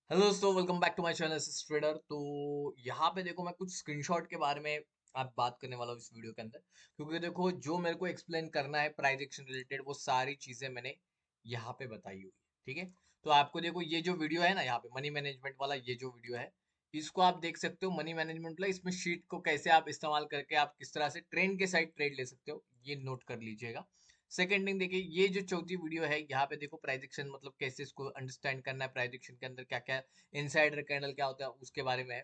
Hello दोस्तों, welcome back to my channel trader. तो यहाँ पे देखो, मैं कुछ स्क्रीनशॉट के बारे में आप बात करने वाला हूँ इस वीडियो के अंदर, क्योंकि देखो जो मेरे को एक्सप्लेन करना है प्राइस एक्शन रिलेटेड, वो सारी चीजें मैंने यहाँ पे बताई हुई है। ठीक है, तो आपको देखो ये जो वीडियो है ना, यहाँ पे मनी मैनेजमेंट वाला ये जो वीडियो है, इसको आप देख सकते हो। मनी मैनेजमेंट वाला, इसमें शीट को कैसे आप इस्तेमाल करके आप किस तरह से ट्रेंड के साइड ट्रेड ले सकते हो, ये नोट कर लीजिएगा। सेकेंड थिंग देखिए, ये जो चौथी वीडियो है यहाँ पे देखो, प्राइस एक्शन मतलब कैसे इसको अंडरस्टैंड करना है, प्राइस एक्शन के अंदर क्या क्या इनसाइडर कैंडल क्या होता है उसके बारे में है।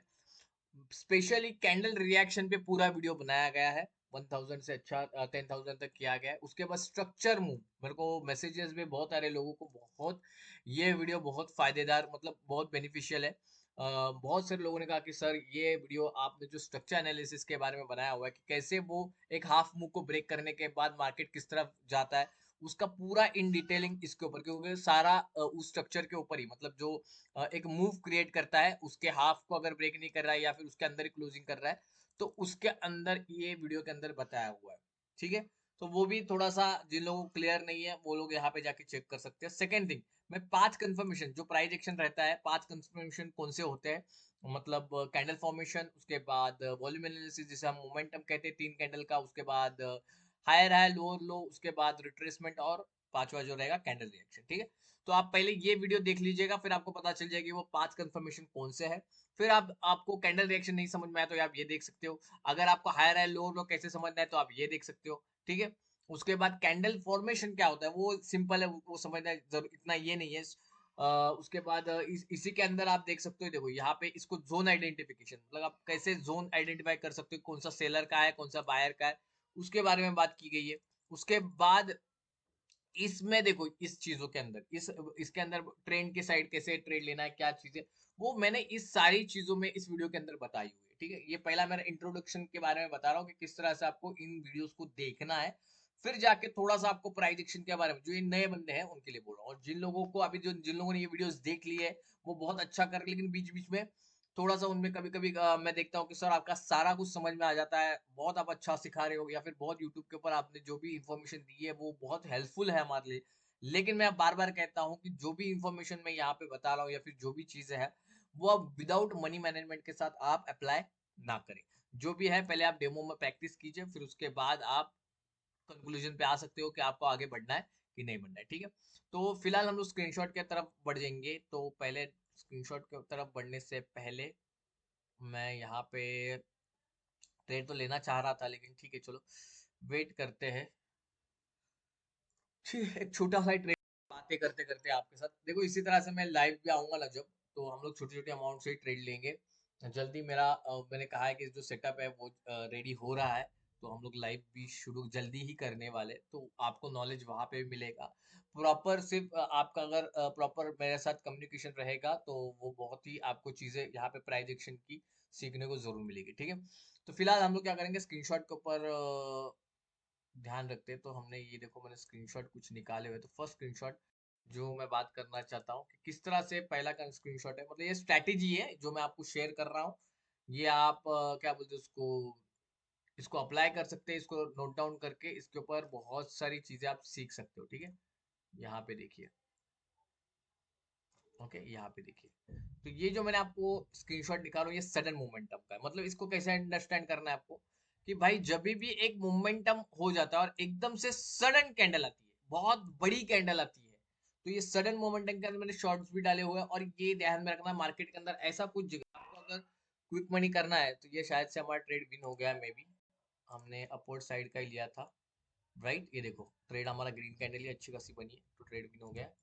स्पेशली कैंडल रिएक्शन पे पूरा वीडियो बनाया गया है। 1000 से अच्छा 10,000 तक किया गया है। उसके बाद स्ट्रक्चर मूव, मेरे को मैसेजेस में बहुत सारे लोगों को बहुत ये वीडियो बहुत फायदेदार, मतलब बहुत बेनिफिशियल है। बहुत सारे लोगों ने कहा कि सर ये वीडियो आपने जो स्ट्रक्चर एनालिसिस के बारे में बनाया हुआ है कि कैसे वो एक हाफ मूव को ब्रेक करने के बाद मार्केट किस तरफ जाता है, उसका पूरा इन डिटेलिंग इसके ऊपर, क्योंकि सारा उस स्ट्रक्चर के ऊपर ही, मतलब जो एक मूव क्रिएट करता है, उसके हाफ को अगर ब्रेक नहीं कर रहा है या फिर उसके अंदर ही क्लोजिंग कर रहा है, तो उसके अंदर ये वीडियो के अंदर बताया हुआ है। ठीक है, तो वो भी थोड़ा सा जिन लोगों को क्लियर नहीं है वो लोग यहाँ पे जाके चेक कर सकते हैं। सेकेंड थिंग, मैं 5 कंफर्मेशन जो प्राइस एक्शन रहता है, 5 कंफर्मेशन कौन से होते हैं, मतलब कैंडल फॉर्मेशन, उसके बाद वॉल्यूम एनालिसिस जिसे हम मोमेंटम कहते हैं 3 कैंडल का, उसके बाद हायर हाई लोअर लो, उसके बाद रिट्रेसमेंट, और पांचवा जो रहेगा कैंडल रिएक्शन। ठीक है, तो आप पहले ये वीडियो देख लीजिएगा, फिर आपको पता चल जाएगी वो 5 कंफर्मेशन कौन से है। फिर आपको कैंडल रिएक्शन नहीं समझ में आया तो आप ये देख सकते हो। अगर आपको हायर हाई लोअर लो कैसे समझना है तो आप ये देख सकते हो। ठीक है, उसके बाद कैंडल फॉर्मेशन क्या होता है वो सिंपल है, वो समझना जरूर इतना ये नहीं है। उसके बाद इसी के अंदर आप देख सकते हो, देखो यहाँ पे इसको जोन आइडेंटिफिकेशन, मतलब आप कैसे जोन आइडेंटिफाई कर सकते हो, कौन सा सेलर का है कौन सा बायर का है, उसके बारे में बात की गई है। उसके बाद इसमें देखो, इस चीजों के अंदर इसके अंदर ट्रेंड के साइड कैसे ट्रेड लेना है, क्या चीजें, वो मैंने इस सारी चीजों में इस वीडियो के अंदर बताई हुई है। ठीक है, ये पहला मेरा इंट्रोडक्शन के बारे में बता रहा हूँ कि किस तरह से आपको इन वीडियोस को देखना है। फिर जाके थोड़ा सा आपको प्राइस एक्शन के बारे में, जो ये नए बंदे हैं उनके लिए बोल रहा हूँ, और जिन लोगों को अभी जो जिन लोगों ने ये वीडियोस देख ली है वो बहुत अच्छा कर, लेकिन बीच बीच में थोड़ा सा उनमें कभी कभी मैं देखता हूँ कि सर आपका सारा कुछ समझ में आ जाता है, बहुत आप अच्छा सिखा रहे हो, या फिर बहुत यूट्यूब के ऊपर आपने जो भी इंफॉर्मेशन दी है वो बहुत हेल्पफुल है हमारे लिए। लेकिन मैं बार बार कहता हूँ कि जो भी इंफॉर्मेशन मैं यहाँ पे बता रहा हूँ या फिर जो भी चीजें हैं, वो आप विदाउट मनी मैनेजमेंट के साथ आप अप्लाई ना करें। जो भी है पहले आप डेमो में प्रैक्टिस कीजिए, फिर उसके बाद आप कंक्लूजन पे आ सकते हो कि आपको आगे बढ़ना है कि नहीं बढ़ना है। ठीक है, तो फिलहाल हम लोग स्क्रीनशॉट की तरफ बढ़ जाएंगे। तो पहले स्क्रीनशॉट की तरफ बढ़ने से पहले मैं यहाँ पे ट्रेड तो लेना चाह रहा था, लेकिन ठीक है चलो वेट करते हैं। ठीक है, एक छोटा सा ट्रेड बातें करते करते आपके साथ, देखो इसी तरह से मैं लाइव भी आऊंगा ना जब, तो हम लोग छोटे छोटे अमाउंट से ही ट्रेड लेंगे। जल्दी मेरा मैंने कहा है कि जो सेटअप है वो रेडी हो रहा है, तो हम लोग लाइव भी शुरू जल्दी ही करने वाले, तो आपको नॉलेज वहां पे भी मिलेगा प्रॉपर। सिर्फ आपका अगर प्रॉपर मेरे साथ कम्युनिकेशन रहेगा तो वो बहुत ही आपको चीजें यहाँ पे प्राइस एक्शन की सीखने को जरूर मिलेगी। ठीक है, तो फिलहाल हम लोग क्या करेंगे, स्क्रीनशॉट के ऊपर ध्यान रखते हैं। तो हमने ये देखो, मैंने स्क्रीनशॉट कुछ निकाले हुए, तो फर्स्ट स्क्रीनशॉट जो मैं बात करना चाहता हूँ कि किस तरह से पहला का स्क्रीनशॉट है, मतलब ये स्ट्रैटेजी है जो मैं आपको शेयर कर रहा हूँ। ये आप क्या बोलते हैं उसको, इसको अप्लाई कर सकते हैं, इसको नोट डाउन करके इसके ऊपर बहुत सारी चीजें आप सीख सकते हो। ठीक है, यहाँ पे देखिए, ओके यहाँ पे देखिए, तो ये जो मैंने आपको स्क्रीनशॉट दिखा रहा हूँ, ये सडन मोमेंटम का है। मतलब इसको कैसे अंडरस्टैंड करना है आपको, कि भाई जब भी एक मोमेंटम हो जाता है और एकदम से सडन कैंडल आती है, बहुत बड़ी कैंडल आती है, तो ये सडन मोमेंटम के अंदर मैंने शॉर्ट्स भी डाले हुए हैं। और ये ध्यान में रखना, मार्केट के अंदर ऐसा कुछ जगह आपको अगर क्विक मनी करना है, तो ये शायद से हमारा ट्रेड विन हो गया है, मे बी हमने अपवर्ड साइड का ही लिया था। राइट, ये देखो ट्रेड हमारा ग्रीन कैंडल ही अच्छी खासी बनी है, तो ट्रेड विन हो गया है।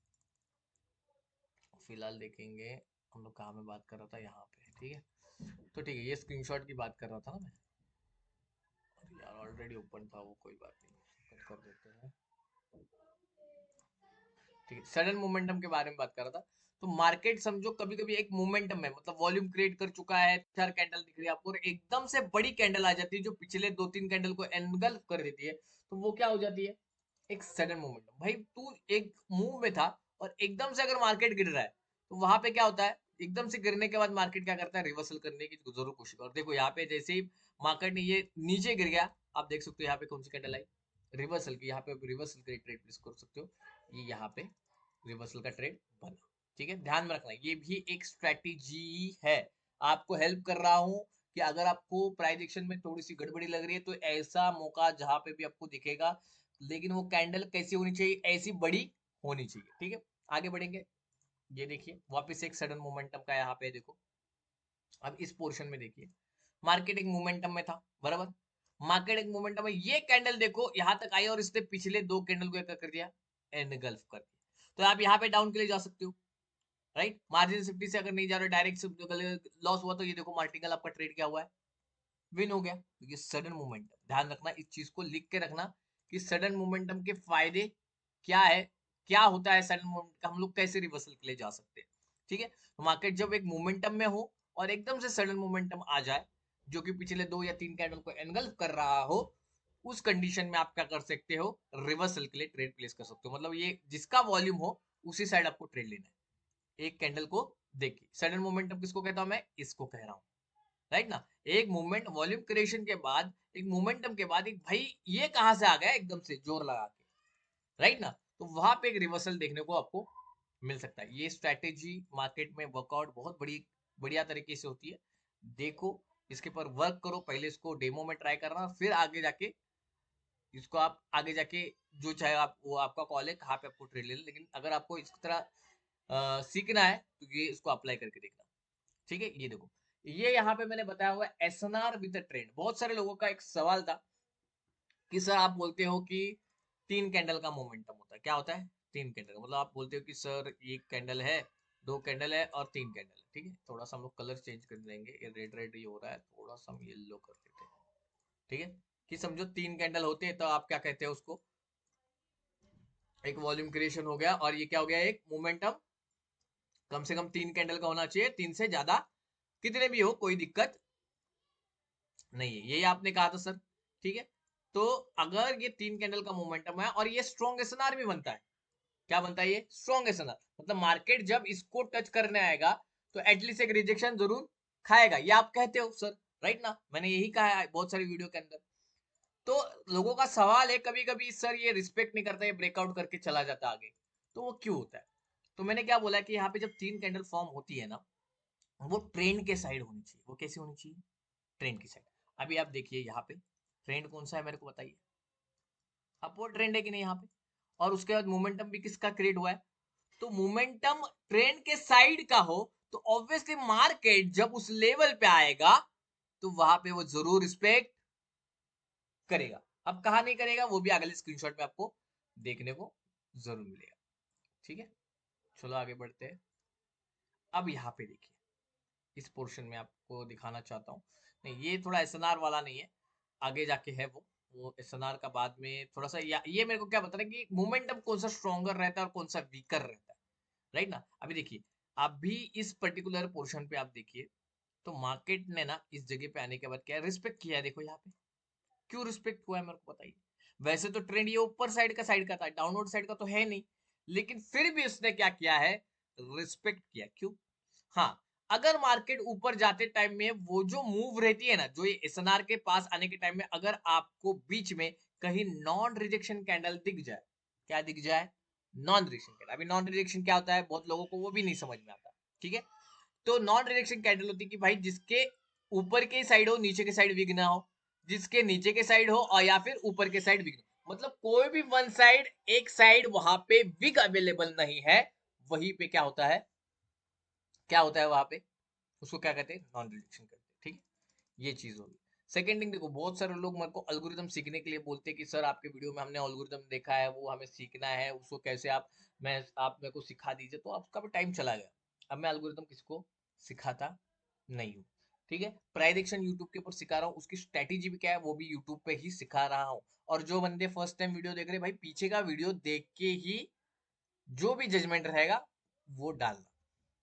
फिलहाल देखेंगे हम लोग कहाँ में बात कर रहा था, यहाँ पे। ठीक है, तो ठीक है, ये स्क्रीनशॉट की बात कर रहा था ना मैं। अरे यार ऑलरेडी ओपन था वो, कोई बात नहीं, कट कर देते हैं। ठीक है, सडन मोमेंटम के बारे में बात कर रहा था। तो मार्केट समझो कभी कभी एक मोमेंटम में, मतलब वॉल्यूम क्रिएट कर चुका है, 4 कैंडल दिख रही है आपको, और एकदम से बड़ी कैंडल आ जाती है जो पिछले 2-3 कैंडल को एनगल्फ कर देती है, तो वो क्या हो जाती है, एक सडन मोमेंटम। भाई तू एक मूव में था और एकदम से अगर मार्केट गिर रहा है, तो वहां पे क्या होता है, एकदम से गिरने के बाद मार्केट क्या करता है, रिवर्सल करने की जरूर कोशिश कर। और देखो यहाँ पे जैसे ही मार्केट ने ये नीचे गिर गया, आप देख सकते हो यहाँ पे कौन सी कैंडल आई, रिवर्सल की। यहाँ पे रिवर्सल के ट्रेड प्लेस कर सकते हो, ये यहाँ पे रिवर्सल का ट्रेड बना। ठीक है, ध्यान में रखना, ये भी एक स्ट्रेटेजी है। आपको हेल्प कर रहा हूं कि अगर आपको प्राइस एक्शन में थोड़ी सी गड़बड़ी लग रही है तो ऐसा मौका जहां पे भी आपको दिखेगा, लेकिन वो कैंडल कैसी होनी चाहिए, ऐसी बड़ी होनी चाहिए। ठीक है, आगे बढ़ेंगे। ये देखिए वापस एक सडन मोमेंटम का यहाँ पे देखो। अब इस पोर्शन में देखिए, मार्केट एक मोमेंटम में था, बराबर। मार्केट एक मोमेंटम में, ये कैंडल देखो यहां तक आई और इसने पिछले दो कैंडल को क्या कर दिया, एनगल्फ कर दिया। तो आप यहाँ पे डाउन के लिए जा सकते हो, राइट। मार्जिन सेफ्टी से अगर नहीं जा रहे, डायरेक्ट लॉस हुआ तो ये देखो मार्टिकल आपका ट्रेड क्या हुआ है, विन हो गया। तो ये सडन मोमेंटम, ध्यान रखना, इस चीज को लिख के रखना कि सडन मोमेंटम के फायदे क्या है, क्या होता है सडन मोमेंटम, हम लोग कैसे रिवर्सल के लिए जा सकते हैं। ठीक है, तो मार्केट जब एक मोमेंटम में हो और एकदम से सडन मोमेंटम आ जाए जो कि पिछले दो या तीन कैंडल को एनगल्फ कर रहा हो, उस कंडीशन में आप क्या कर सकते हो, रिवर्सल के लिए ट्रेड प्लेस कर सकते हो। मतलब ये जिसका वॉल्यूम हो उसी साइड आपको ट्रेड लेना है। एक कैंडल को देखिए, सडन मोमेंटम किसको कहता हूं मैं, इसको कह रहा हूं, राइट ना। एक मूवमेंट वॉल्यूम क्रिएशन के बाद, एक मोमेंटम के बाद, एक भाई ये कहां से आ गया एकदम से जोर लगा के, राइट ना। तो वहां पे एक रिवर्सल देखने को आपको मिल सकता है। ये स्ट्रैटेजी मार्केट में वर्कआउट बहुत बड़ी बढ़िया तरीके से होती है। देखो, इसके पर वर्क करो, पहले इसको डेमो में ट्राई करना, फिर आगे जाके इसको आप आगे जाके जो चाहे आप, वो आपका कॉल है कहाँ पे आपको ट्रेड लेना, लेकिन अगर आपको इस तरह सीखना है तो ये इसको अप्लाई करके देखना। ठीक है, ये देखो, ये यहाँ पे मैंने बताया हुआ है एसएनआर विद ट्रेंड। बहुत सारे लोगों का एक सवाल था कि सर आप बोलते हो कि तीन कैंडल का मोमेंटम होता है, क्या होता है तीन कैंडल का, मतलब आप बोलते हो कि सर एक कैंडल है, दो कैंडल है और तीन कैंडल है। ठीक है, थोड़ा सा हम लोग कलर चेंज कर देंगे, ये रेड रेड ही हो रहा है, थोड़ा सा हम येलो कर देते हैं। ठीक है, कि समझो तीन कैंडल होते हैं तो आप क्या कहते हैं उसको, एक वॉल्यूम क्रिएशन हो गया और ये क्या हो गया, एक मोमेंटम। कम से कम तीन कैंडल का होना चाहिए, तीन से ज्यादा कितने भी हो कोई दिक्कत नहीं है, यही आपने कहा था सर। ठीक है, तो अगर ये तीन कैंडल का मोमेंटम है और ये स्ट्रॉन्ग एसएनआर भी बनता है, क्या बनता है ये स्ट्रॉन्ग एसएनआर, मतलब मार्केट जब इसको टच करने आएगा तो एटलीस्ट एक रिजेक्शन जरूर खाएगा, ये आप कहते हो सर, राइट ना। मैंने यही कहा है बहुत सारी वीडियो के अंदर। तो लोगों का सवाल है कभी कभी, सर ये रिस्पेक्ट नहीं करता, ये ब्रेकआउट करके चला जाता आगे, तो वो क्यों होता है। तो मैंने क्या बोला कि यहाँ पे जब तीन कैंडल फॉर्म होती है ना, वो ट्रेंड के साइड होनी चाहिए। वो कैसी होनी चाहिए, ट्रेंड की साइड। अभी आप देखिए यहाँ पे ट्रेंड कौन सा है मेरे को बताइए, अपवर्ड ट्रेंड है कि नहीं यहाँ पे, और उसके बाद मोमेंटम भी किसका क्रिएट हुआ है, तो मोमेंटम ट्रेंड के साइड का हो तो ऑब्वियसली मार्केट जब उस लेवल पे आएगा तो वहां पे वो जरूर रिस्पेक्ट करेगा। अब कहा नहीं करेगा वो भी अगले स्क्रीनशॉट में आपको देखने को जरूर मिलेगा। ठीक है, चलो आगे बढ़ते हैं। अब यहाँ पे देखिए, इस पोर्शन में आपको दिखाना चाहता हूँ, नहीं ये थोड़ा एसएनआर वाला नहीं है, आगे जाके है वो एसएनआर का बाद में थोड़ा सा, ये मेरे को क्या बता रहा है कि मोमेंटम कौन सा स्ट्रॉन्गर रहता है और कौन सा वीकर रहता है, राइट ना। अभी देखिए, अभी इस पर्टिकुलर पोर्शन पे आप देखिए, तो मार्केट ने ना इस जगह पे आने के बाद क्या रिस्पेक्ट किया है, देखो यहाँ पे क्यों रिस्पेक्ट हुआ है मेरे को बताइए। वैसे तो ट्रेंड ये ऊपर साइड का था, डाउनवर्ड साइड का तो है नहीं, लेकिन फिर भी उसने क्या किया है, रिस्पेक्ट किया। क्यों, हाँ, अगर मार्केट ऊपर जाते टाइम में वो जो मूव रहती है ना, जो ये एसएनआर के पास आने के टाइम में अगर आपको बीच में कहीं नॉन रिजेक्शन कैंडल दिख जाए, क्या दिख जाए, नॉन रिजेक्शन कैंडल। अभी नॉन रिजेक्शन क्या होता है बहुत लोगों को वो भी नहीं समझ में आता। ठीक है, तो नॉन रिजेक्शन कैंडल होती है कि भाई जिसके ऊपर के साइड हो, नीचे के साइड वीक ना हो, जिसके नीचे के साइड हो और या फिर ऊपर के साइड वीक, मतलब कोई भी वन साइड, एक साइड वहां पे वीक अवेलेबल नहीं है, वहीं पे क्या होता है, क्या होता है वहां पे, उसको क्या कहते हैं, नॉन रिजेक्शन कहते हैं। ठीक है, ये चीज होगी। सेकेंड थिंग देखो, बहुत सारे लोग मेरे को एल्गोरिथम सीखने के लिए बोलते हैं कि सर आपके वीडियो में हमने एल्गोरिथम देखा है, वो हमें सीखना है, उसको कैसे आप मेरे को सिखा दीजिए, तो आपका भी टाइम चला गया। अब मैं एल्गोरिथम किसको सिखाता नहीं हूँ। ठीक है, प्राइडिक्शन यूट्यूब के ऊपर सिखा रहा हूँ, उसकी स्ट्रेटेजी भी क्या है वो भी यूट्यूब पे ही सिखा रहा हूँ। और जो बंदे फर्स्ट टाइम वीडियो देख रहे हैं, भाई पीछे का वीडियो देख के ही जो भी जजमेंट रहेगा वो डालना।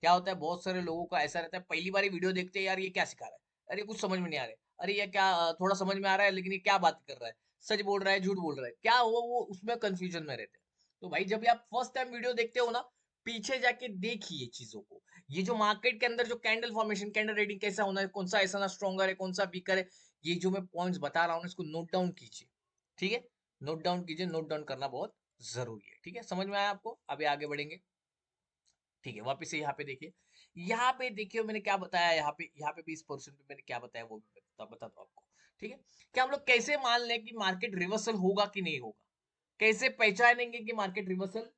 क्या होता है, बहुत सारे लोगों का ऐसा रहता है, पहली बार वीडियो देखते हैं, यार ये क्या सिखा रहा है, अरे कुछ समझ में नहीं आ रहा है, अरे ये क्या, थोड़ा समझ में आ रहा है लेकिन ये क्या बात कर रहा है, सच बोल रहा है झूठ बोल रहा है, क्या हुआ, वो उसमें कंफ्यूजन में रहते हैं। तो भाई जब आप फर्स्ट टाइम वीडियो देखते हो ना, पीछे जाके देखिए चीजों को, ये जो मार्केट के अंदर जो कैंडल फॉर्मेशन, कैंडल रेडिंग कैसा होना है, कौन सा ऐसा ना स्ट्रॉन्गर है, कौन सा वीकर है, ये जो मैं पॉइंट्स बता रहा हूँ इसको नोट डाउन कीजिए। ठीक है, नोट डाउन कीजिए, नोट डाउन करना बहुत जरूरी है। ठीक है, समझ में आया आपको, अभी आगे बढ़ेंगे। ठीक है, वापस से यहाँ पे देखिए मैंने क्या बताया, यहाँ पे भी इस पोर्शन पे मैंने क्या बताया वो भी बता दो आपको। ठीक है, कि हम लोग कैसे मान लें कि मार्केट रिवर्सल होगा कि नहीं होगा, कैसे पहचानेंगे कि मार्केट रिवर्सल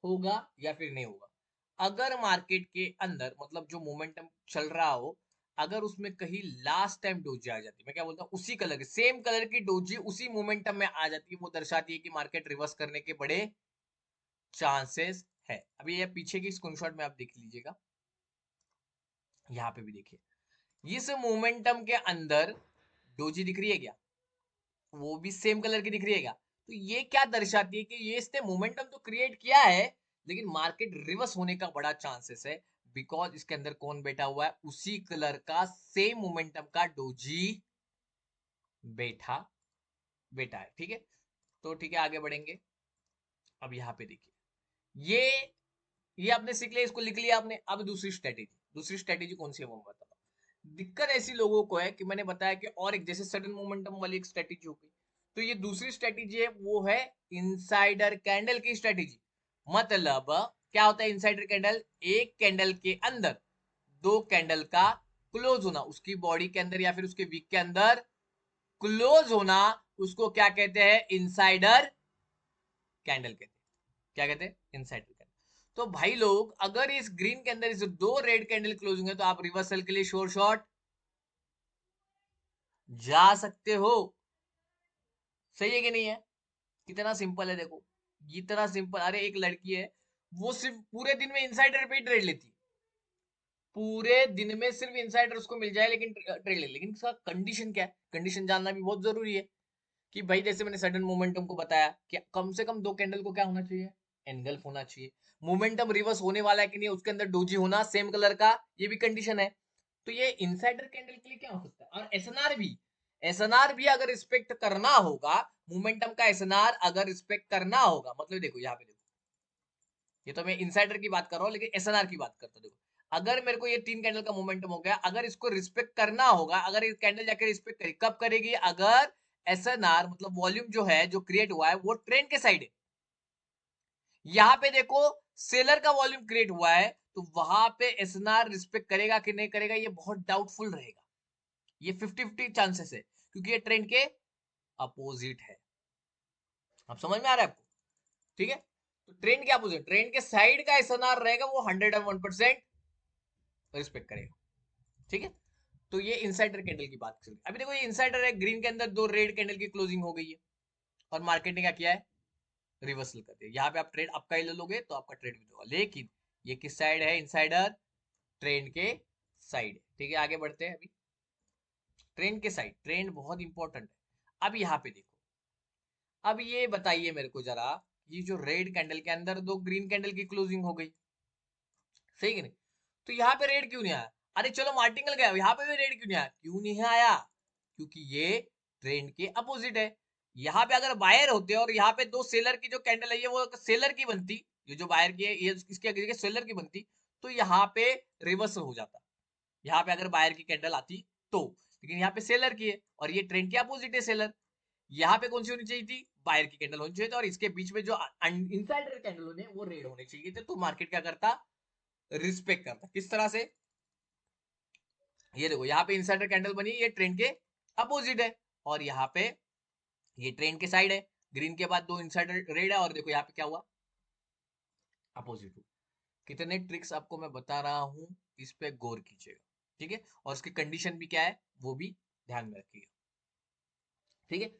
होगा या फिर नहीं होगा। अगर मार्केट के अंदर मतलब जो मोमेंटम चल रहा हो, अगर उसमें कहीं लास्ट टाइम डोजी आ जाती है, मैं क्या बोलता हूँ, उसी कलर की सेम कलर की डोजी उसी मोमेंटम में आ जाती है, वो दर्शाती है कि मार्केट रिवर्स करने के बड़े चांसेस है। अभी ये पीछे की स्क्रीनशॉट में आप देख लीजिएगा, यहाँ पे भी देखिए इस मोमेंटम के अंदर डोजी दिख रही है क्या, वो भी सेम कलर की दिख रही है क्या, तो ये क्या दर्शाती है कि ये इसने मोमेंटम तो क्रिएट किया है लेकिन मार्केट रिवर्स होने का बड़ा चांसेस है, बिकॉज इसके अंदर कौन बैठा हुआ है, उसी कलर का सेम मोमेंटम का डोजी बैठा बैठा है। ठीक है, तो ठीक है आगे बढ़ेंगे। अब यहाँ पे देखिए ये आपने सीख लिया, इसको लिख लिया आपने। अब दूसरी स्ट्रेटेजी कौन सी है वो मैं बताता हूँ। दिक्कत ऐसी लोगों को है कि मैंने बताया कि और एक जैसे सडन मोमेंटम वाली एक स्ट्रेटेजी हो गई, तो ये दूसरी स्ट्रेटेजी है, वो है इनसाइडर कैंडल की स्ट्रेटेजी। मतलब क्या होता है इनसाइडर कैंडल, एक कैंडल के अंदर दो कैंडल का क्लोज होना, उसकी बॉडी के अंदर या फिर उसके वीक के अंदर क्लोज होना, उसको क्या कहते हैं, इनसाइडर कैंडल कहते हैं। क्या कहते हैं, इनसाइडर कैंडल। तो भाई लोग अगर इस ग्रीन के अंदर इस दो रेड कैंडल क्लोजिंग है तो आप रिवर्सल के लिए श्योर शॉट जा सकते हो। सही है कि नहीं है, कितना सिंपल है देखो, इतना सिंपल। अरे एक लड़की है, वो सिर्फ पूरे दिन में इनसाइडर पे ही ट्रेड लेती है, पूरे दिन में सिर्फ इनसाइडर उसको मिल जाए लेकिन ट्रेड ले, लेकिन इसका कंडीशन क्या है, कंडीशन जानना भी बहुत जरूरी है। कि भाई जैसे मैंने सडन मोमेंटम को बताया कि कम से कम दो कैंडल को क्या होना चाहिए, एनगल्फ होना चाहिए। मोमेंटम रिवर्स होने वाला है कि नहीं, उसके अंदर डोजी होना सेम कलर का, ये भी कंडीशन है। तो ये इनसाइडर कैंडल के लिए क्या हो सकता है, और एसएनआर भी अगर रिस्पेक्ट करना होगा, मोमेंटम का एसएनआर अगर रिस्पेक्ट करना होगा, मतलब देखो यहाँ पे देखो, ये तो मैं इनसाइडर की बात कर रहा हूँ लेकिन एसएनआर की बात करता हूँ। देखो अगर मेरे को ये तीन कैंडल का मोमेंटम हो गया, अगर इसको रिस्पेक्ट करना होगा, अगर ये कैंडल जाकर रिस्पेक्ट करेगी, कब करेगी, अगर एसएनआर मतलब वॉल्यूम जो है जो क्रिएट हुआ है वो ट्रेंड के साइड है। यहाँ पे देखो सेलर का वॉल्यूम क्रिएट हुआ है, तो वहां पे एसएनआर रिस्पेक्ट करेगा कि नहीं करेगा ये बहुत डाउटफुल रहेगा। ये 50-50 चांसेस है क्योंकि ये ट्रेंड के अपोजिट है। अब समझ में आ रहा है आपको, ठीक है। तो ट्रेंड के अपोजिट, ट्रेंड के साइड का एसएनआर रहेगा, वो 101% रिस्पेक्ट करेगा। ठीक है, तो ये इनसाइडर कैंडल की बात चल रही है। अभी देखो ये इनसाइडर है, ग्रीन के अंदर दो रेड कैंडल की क्लोजिंग हो गई है और मार्केट ने क्या किया है, रिवर्सल कर दिया। यहाँ पे आप ट्रेड आपका ही ले लोगे तो आपका ट्रेड भी होगा, लेकिन ये किस साइड है, इनसाइडर ट्रेंड के साइड। ठीक है आगे बढ़ते हैं। अभी ट्रेंड के साइड, ट्रेंड बहुत इंपॉर्टेंट है। अब यहाँ पे देखो, अब ये बताइए मेरे को जरा, ये जो रेड कैंडल के अंदर दो ग्रीन कैंडल की क्लोजिंग हो गई, सही कि नहीं, तो यहाँ पे रेड क्यों नहीं आया, अरे चलो मार्टिंगल गया, यहाँ पे भी रेड क्यों नहीं आया, क्योंकि ये ट्रेंड के अपोजिट है। यहाँ पे अगर बायर होते और यहाँ पे दो सेलर की जो कैंडल है ये वो सेलर की बनती, ये जो बायर की है ये इसके आगे सेलर की बनती, तो यहाँ पे रिवर्स हो जाता। यहाँ पे अगर बायर की कैंडल आती तो, लेकिन यहाँ पे सेलर की है और ये ट्रेंड के अपोजिट है सेलर। यहाँ पे कौन सी होनी चाहिए थी, बायर की कैंडल होनी चाहिए थी, और इसके बीच में जो इनसाइडर कैंडल होने वो रेड होने चाहिए थे। तो मार्केट क्या करता, रिस्पेक्ट करता। किस तरह से, ये देखो यहाँ पे इनसाइडर कैंडल बनी, ये ट्रेंड के अपोजिट है, और यहाँ पे ये ट्रेंड के साइड है। ग्रीन के बाद दो इनसाइडर रेड है और देखो यहाँ पे क्या हुआ, अपोजिट हुआ। कितने ट्रिक्स आपको मैं बता रहा हूं, इस पे गौर कीजिएगा। ठीक है, और उसकी कंडीशन भी क्या है वो भी ध्यान में रखिएगा। ठीक है,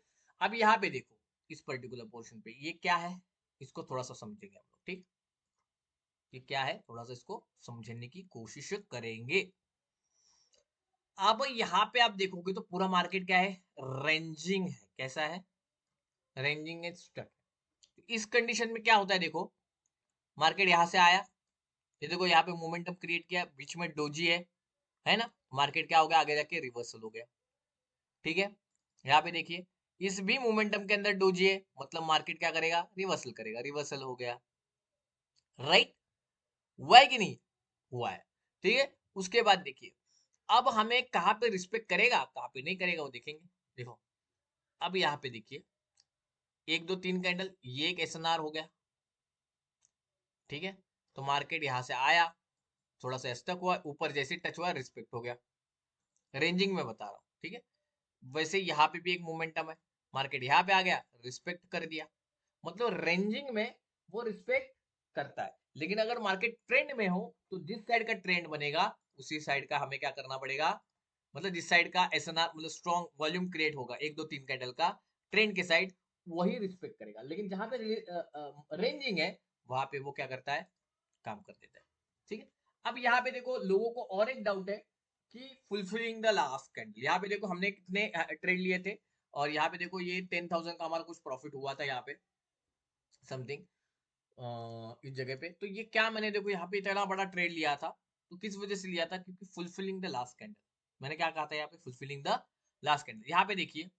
अब यहाँ पे देखो इस पर्टिकुलर पोर्शन पे ये क्या है, इसको थोड़ा सा समझेंगे हम लोग। ठीक, ये क्या है थोड़ा सा इसको समझने की कोशिश करेंगे। अब यहाँ पे आप देखोगे तो पूरा मार्केट क्या है, रेंजिंग है। कैसा है, रेंजिंग है, स्टक। इस कंडीशन में क्या होता है, देखो मार्केट यहां से आया, ये देखो यहाँ पे मोमेंटम क्रिएट किया, बीच में डोजी है ना, मार्केट क्या हो गया, आगे जाके रिवर्सल हो गया। ठीक है, यहाँ पे देखिए इस भी मोमेंटम के अंदर डोजी है, मतलब मार्केट क्या करेगा, रिवर्सल करेगा, रिवर्सल हो गया। राइट, हुआ है कि नहीं, हुआ है। ठीक है, उसके बाद देखिए अब हमें कहाँ पे रिस्पेक्ट करेगा कहाँ पे नहीं करेगा वो देखेंगे। देखो अब यहाँ पे देखिए एक दो तीन कैंडल, ये एक एसएनआर हो गया। ठीक है, तो मार्केट यहां से आया, थोड़ा सा स्टक हुआ, ऊपर जैसे टच हुआ रिस्पेक्ट हो गया, रेंजिंग में बता रहा हूँ, ठीक है। वैसे यहाँ पे भी एक मोमेंटम है, मार्केट यहाँ पे आ गया, रिस्पेक्ट कर दिया, मतलब रेंजिंग में वो रिस्पेक्ट करता है। लेकिन अगर मार्केट ट्रेंड में हो तो जिस साइड का ट्रेंड बनेगा उसी साइड का हमें क्या करना पड़ेगा, मतलब जिस साइड का एसएनआर मतलब स्ट्रॉन्ग वॉल्यूम क्रिएट होगा 1 2 3 कैंडल का ट्रेंड के साइड, वही रिस्पेक्ट करेगा। लेकिन जहां पे रेंजिंग है वहां पे वो क्या करता है, काम कर देता है, ठीक है। अब यहाँ पे देखो लोगों को और एक डाउट है कि फुलफिलिंग द लास्ट कैंडल, यहाँ पे देखो हमने कितने ट्रेड लिए थे, और यहाँ पे देखो ये 10,000 का हमारा कुछ प्रॉफिट हुआ था यहाँ पे समथिंग इस जगह पे। तो ये क्या, मैंने देखो यहाँ पे इतना बड़ा ट्रेड लिया था, तो किस वजह से लिया था, क्योंकि फुलफिलिंग द लास्ट कैंडल। मैंने क्या कहा था यहाँ पे, फुलफिलिंग द लास्ट कैंडल। यहाँ पे देखिए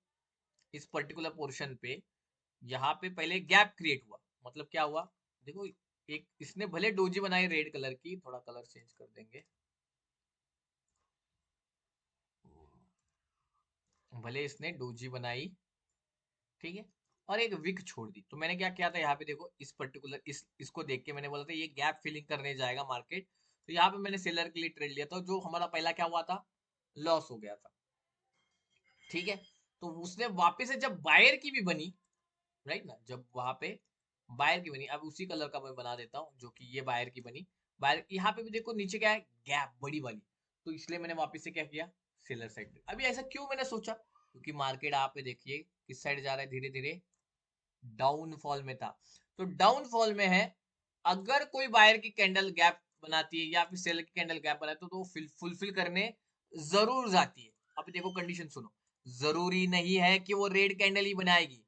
इस पर्टिकुलर पोर्शन पे यहाँ पे पहले गैप क्रिएट हुआ, मतलब क्या हुआ, देखो एक इसने भले डोजी बनाई रेड कलर की, थोड़ा कलर चेंज कर देंगे, भले इसने डोजी बनाई, ठीक है, और एक विक छोड़ दी। तो मैंने क्या किया था यहाँ पे देखो इस पर्टिकुलर इसको देख के मैंने बोला था ये गैप फिलिंग करने जाएगा मार्केट, तो यहाँ पे मैंने सेलर के लिए ट्रेड लिया था, जो हमारा पहला क्या हुआ था, लॉस हो गया था, ठीक है। तो उसने वापस से जब बायर की भी बनी, राइट ना, जब वहां पे बायर की बनी, अब उसी कलर का मैं बना देता हूँ जो कि ये बायर की बनी, बायर यहाँ पे भी देखो नीचे क्या है, गैप बड़ी वाली, तो इसलिए मैंने वापस से क्या किया, सेलर साइड। अभी ऐसा क्यों मैंने सोचा, क्योंकि मार्केट आप देखिए किस साइड जा रहा है, धीरे धीरे डाउनफॉल में था। तो डाउनफॉल में है, अगर कोई बायर की कैंडल गैप बनाती है या फिर सेलर की कैंडल गैप बनाती है तो वो फुलफिल करने जरूर जाती है। अब देखो कंडीशन सुनो, जरूरी नहीं है कि वो रेड कैंडल ही बनाएगी,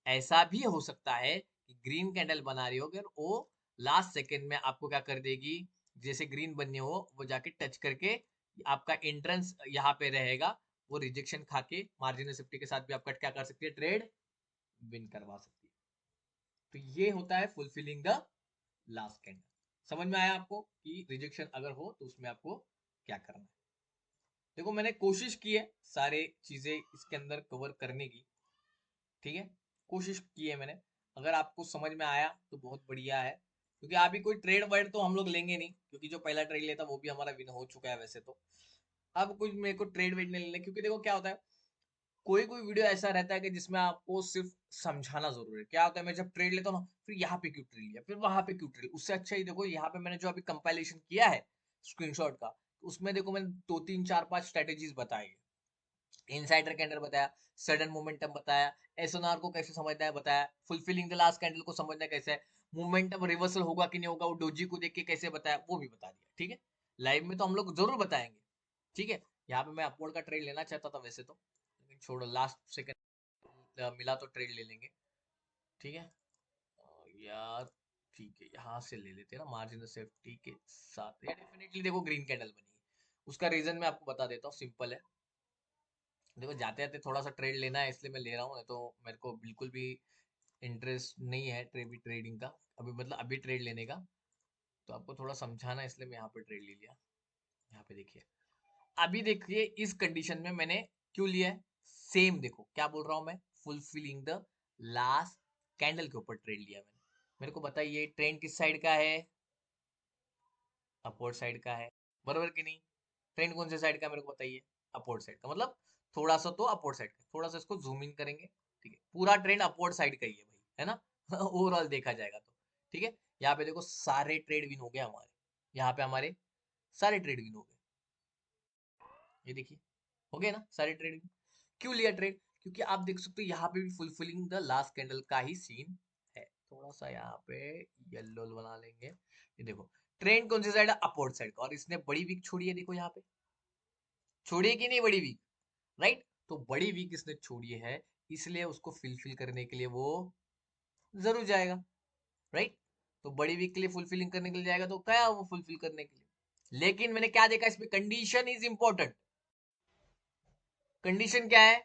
ऐसा भी हो सकता है कि ग्रीन कैंडल बना रही हो अगर वो लास्ट सेकेंड में आपको क्या कर देगी, जैसे ग्रीन बनने हो वो जाके टच करके आपका एंट्रेंस यहाँ पे रहेगा, वो रिजेक्शन खा के मार्जिनल सेफ्टी के साथ भी आपका क्या कर सकती है, ट्रेड विन करवा सकती है। तो ये होता है फुलफिलिंग द लास्ट कैंडल। समझ में आया आपको कि रिजेक्शन अगर हो तो उसमें आपको क्या करना है। देखो मैंने कोशिश की है सारे चीजें इसके अंदर कवर करने की, ठीक है, कोशिश की है मैंने। अगर आपको समझ में आया तो बहुत बढ़िया है, क्योंकि अभी कोई ट्रेड वाइड तो हम लोग लेंगे नहीं, क्योंकि जो पहला ट्रेड लेता वो भी हमारा विन हो चुका है वैसे तो। अब कुछ मेरे को ट्रेड वेड नहीं लेना, क्योंकि देखो क्या होता है, कोई कोई वीडियो ऐसा रहता है कि जिसमें आपको सिर्फ समझाना जरूरी है। क्या होता है, मैं जब ट्रेड लेता हूँ ना, फिर यहाँ पे क्यों ट्रेड लिया, फिर वहां पे क्यों ट्रेड, उससे अच्छा ही देखो यहाँ पे मैंने जो अभी कंपाइलेशन किया है स्क्रीनशॉट का, उसमें देखो मैंने 2 3 4 5 स्ट्रेटेजीज बताई है। इनसाइडर कैंडल बताया, सडन मोमेंटम बताया, एसएनआर को कैसे समझना है बताया, फुलफिलिंग द लास्ट कैंडल को समझना कैसे है, मोमेंटम रिवर्सल होगा कि नहीं होगा वो डोजी को देख के कैसे बताया, वो भी बता दिया, ठीक है। लाइव में तो हम लोग जरूर बताएंगे, ठीक है। यहाँ पे मैं अपवर्ड का ट्रेड लेना चाहता था वैसे तो, लेकिन छोड़ो, लास्ट सेकंड मिला तो ट्रेड ले लेंगे, ठीक है। यार ठीक है, यहाँ से ले लेते हैं ना मार्जिन सेफ्टी के साथ, ये डेफिनेटली देखो ग्रीन कैंडल बनी है, उसका रीजन मैं आपको बता देता हूँ, सिंपल है। देखो जाते जाते थोड़ा सा ट्रेड लेना है इसलिए मैं ले रहा हूँ, तो मेरे को बिल्कुल भी इंटरेस्ट नहीं है ट्रेडिंग का अभी, मतलब अभी ट्रेड लेने का। तो आपको थोड़ा समझाना है इसलिए मैं यहाँ पे ट्रेड ले लिया। यहाँ पे देखिए, अभी देखिए इस कंडीशन में मैंने क्यों लिया है, सेम देखो क्या बोल रहा हूँ मैं, फुलफिलिंग द लास्ट कैंडल के ऊपर ट्रेड लिया मैंने। मेरे को बताइए ट्रेंड किस साइड का है, अपवर्ड साइड का है, बराबर कि नहीं। ट्रेंड कौन से साइड का है मेरे को बताइए, अपवर्ड साइड का, मतलब थोड़ा सा तो अपवर्ड साइड का, थोड़ा सा इसको जूम इन करेंगे, ठीक है, पूरा ट्रेंड अपवर्ड साइड का ही है भाई, है ना ओवरऑल देखा जाएगा तो, ठीक है। यहाँ पे देखो सारे ट्रेड विन हो गए हमारे, यहाँ पे हमारे सारे ट्रेड विन हो गए, ये देखिए हो गए ना सारे ट्रेड विन। क्यों लिया ट्रेड, क्योंकि आप देख सकते हो यहाँ पे भी फुलफिलिंग द लास्ट कैंडल का ही सीन है। थोड़ा सा यहाँ पे येलो बना लेंगे, ये देखो ट्रेंड कौन सी साइड है, अपवर्ड साइड का, और इसने बड़ी वीक छोड़ी है, देखो यहाँ पे छोड़ी है कि नहीं बड़ी वीक, राइट। तो बड़ी वीक इसने छोड़ी है, इसलिए उसको फिलफिल करने के लिए वो जरूर जाएगा, राइट। तो बड़ी वीक के लिए फुलफिलिंग करने के लिए जाएगा, तो क्या वो फुलफिल करने के लिए। लेकिन मैंने क्या देखा इसमें, कंडीशन इज इंपॉर्टेंट। कंडीशन क्या है,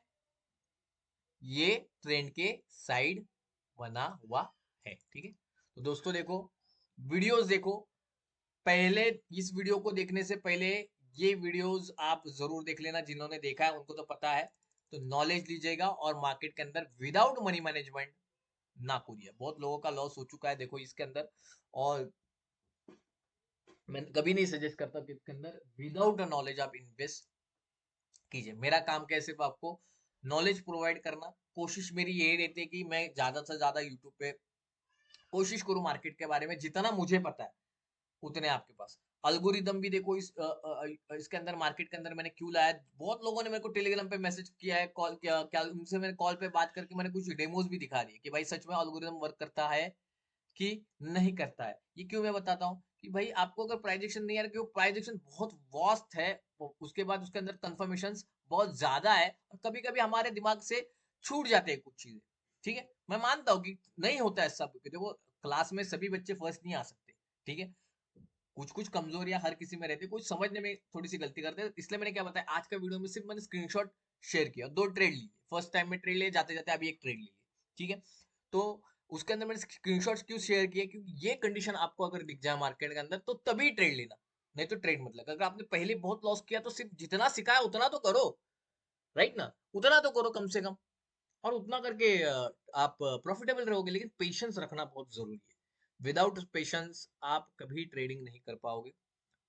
ये ट्रेंड के साइड बना हुआ है, ठीक है। तो दोस्तों देखो, वीडियोस देखो, पहले इस वीडियो को देखने से पहले ये वीडियोस आप जरूर देख लेना, जिन्होंने देखा है उनको तो पता है। तो नॉलेज लीजिएगा और मार्केट के अंदर विदाउट मनी मैनेजमेंट ना कूदिए, बहुत लोगों का लॉस हो चुका है देखो इसके अंदर। और मैं कभी नहीं सजेस्ट करता कि इसके अंदर विदाउट अ नॉलेज आप इन्वेस्ट कीजिए। मेरा काम क्या है, सिर्फ आपको नॉलेज प्रोवाइड करना। कोशिश मेरी यही रहती है कि मैं ज्यादा से ज्यादा यूट्यूब पे कोशिश करूं मार्केट के बारे में, जितना मुझे पता है उतने आपके पास। अल्गोरिदम भी देखो इसके अंदर, मार्केट के अंदर मैंने क्यों लाया। बहुत लोगों ने मेरे को टेलीग्राम पे मैसेज किया है, कॉल किया, क्या उनसे मैंने कॉल पे बात करके मैंने कुछ डेमोज भी दिखा दिए कि भाई सच में अल्गोरिदम वर्क करता है कि नहीं करता है। ये क्यों मैं बताता हूँ कि भाई आपको अगर प्राइजेक्शन नहीं आ रहा, क्योंकि प्राइजेक्शन बहुत वास्ट है, उसके बाद उसके अंदर कंफर्मेशन बहुत ज्यादा है, और कभी कभी हमारे दिमाग से छूट जाते हैं कुछ चीजें। ठीक है, मैं मानता हूँ कि नहीं होता है सब, देखो क्लास में सभी बच्चे फर्स्ट नहीं आ सकते। ठीक है, कुछ कुछ कमजोरियां हर किसी में रहती है, कुछ समझने में थोड़ी सी गलती करते हैं, इसलिए मैंने क्या बताया आज का वीडियो में, सिर्फ मैंने स्क्रीनशॉट शेयर किया, 2 ट्रेड लिए, फर्स्ट टाइम में ट्रेड लिए, जाते जाते अभी एक ट्रेड लिए। ठीक है, तो उसके अंदर मैंने स्क्रीनशॉट्स क्यों शेयर किए, क्योंकि ये कंडीशन आपको अगर दिख जाए मार्केट के अंदर तो तभी ट्रेड लेना, नहीं तो ट्रेड मतलब। अगर आपने पहले बहुत लॉस किया तो सिर्फ जितना सिखाया उतना तो करो, राइट ना, उतना तो करो कम से कम, और उतना करके आप प्रॉफिटेबल रहोगे। लेकिन पेशेंस रखना बहुत जरूरी है। विदाउट पेशेंस आप कभी ट्रेडिंग नहीं कर पाओगे,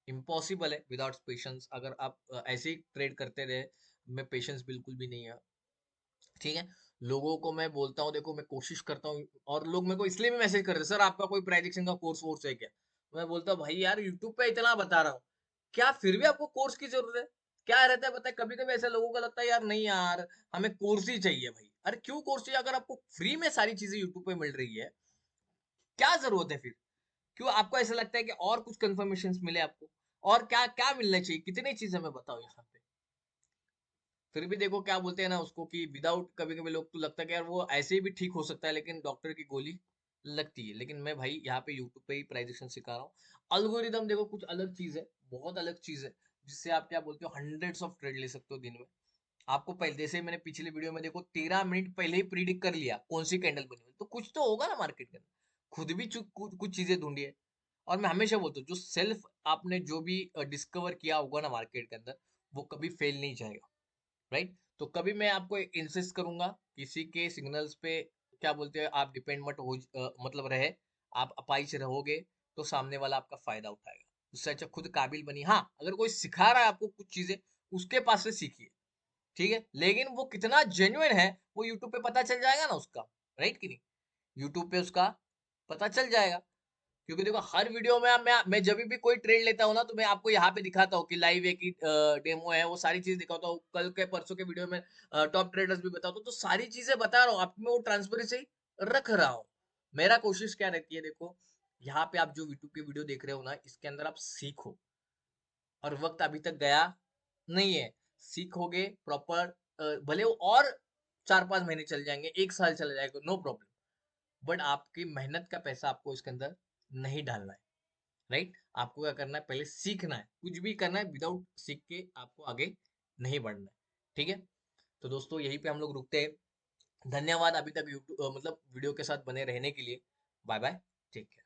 इम्पॉसिबल है विदाउट पेशेंस। अगर आप ऐसे ही ट्रेड करते रहे, में पेशेंस बिल्कुल भी नहीं है। ठीक है, लोगों को मैं बोलता हूँ, देखो मैं कोशिश करता हूँ, और लोग मेरे को इसलिए भी मैसेज करते हैं, सर आपका कोई प्राइजेक्शन का कोर्स वोर्स है क्या। मैं बोलता हूँ भाई यार यूट्यूब पे इतना बता रहा हूँ, क्या फिर भी आपको कोर्स की जरूरत है। क्या रहता है पता है, कभी कभी ऐसे लोगों को लगता है यार नहीं यार हमें कोर्स ही चाहिए। भाई अरे क्यों कोर्स चाहिए, अगर आपको फ्री में सारी चीजें यूट्यूब पे मिल रही है, क्या जरूरत है फिर। क्यों आपको ऐसा लगता है कि और कुछ कंफर्मेशन मिले आपको, और क्या क्या मिलना चाहिए, कितनी चीजें मैं बताऊं यहाँ पे। फिर भी देखो क्या बोलते हैं ना उसको, कि विदाउट, कभी कभी लोग को लगता है कि यार वो ऐसे ही भी ठीक हो सकता है, लेकिन डॉक्टर की गोली लगती है। लेकिन मैं भाई यहाँ पे यूट्यूब पे ही प्राइजेक्शन सिखा रहा हूँ। अल्गोरिदम देखो कुछ अलग चीज है, बहुत अलग चीज है, जिससे आप क्या बोलते हो हंड्रेड्स ऑफ ट्रेड ले सकते हो दिन में। आपको पहले, जैसे मैंने पिछले वीडियो में देखो 13 मिनट पहले ही प्रीडिक्ट कर लिया कौन सी कैंडल बनी हुई, तो कुछ तो होगा ना मार्केट के अंदर। खुद भी कुछ चीजें ढूंढिए। और मैं हमेशा बोलता हूँ जो सेल्फ आपने जो भी डिस्कवर किया होगा ना मार्केट के अंदर, वो कभी फेल नहीं जाएगा, राइट। तो कभी मैं आपको इंसिस्ट करूंगा किसी के सिग्नल्स पे, क्या बोलते हैं, आप डिपेंड मत हो, मतलब रहे। आप अपाइच रहोगे तो सामने वाला आपका फायदा उठाएगा। उससे अच्छा खुद काबिल बनी। हाँ, अगर कोई सिखा रहा है आपको कुछ चीजें, उसके पास से सीखिए। ठीक है, लेकिन वो कितना जेन्युइन है वो यूट्यूब पे पता चल जाएगा ना उसका, राइट कि नहीं। यूट्यूब पे उसका पता चल जाएगा। क्योंकि देखो हर वीडियो में मैं जब भी कोई ट्रेड लेता हूँ ना, तो मैं आपको यहाँ पे दिखाता हूँ कि लाइव एक ही डेमो है, वो सारी चीज दिखाता हूँ। कल के परसों के वीडियो में टॉप ट्रेडर्स भी बताता हूँ, तो सारी चीजें बता रहा हूँ आप में, वो ट्रांसपेरेंसी रख रहा हूँ। मेरा कोशिश क्या रहती है, देखो यहाँ पे आप जो यूट्यूब की वीडियो देख रहे हो ना, इसके अंदर आप सीखो। और वक्त अभी तक गया नहीं है, सीखोगे प्रॉपर, भले वो और 4-5 महीने चल जाएंगे, 1 साल चला जाएगा, नो प्रॉब्लम। बट आपकी मेहनत का पैसा आपको इसके अंदर नहीं डालना है, राइट। आपको क्या करना है, पहले सीखना है। कुछ भी करना है विदाउट सीख के आपको आगे नहीं बढ़ना है। ठीक है, तो दोस्तों यहीं पे हम लोग रुकते हैं। धन्यवाद अभी तक यूट्यूब मतलब वीडियो के साथ बने रहने के लिए। Bye bye, take care.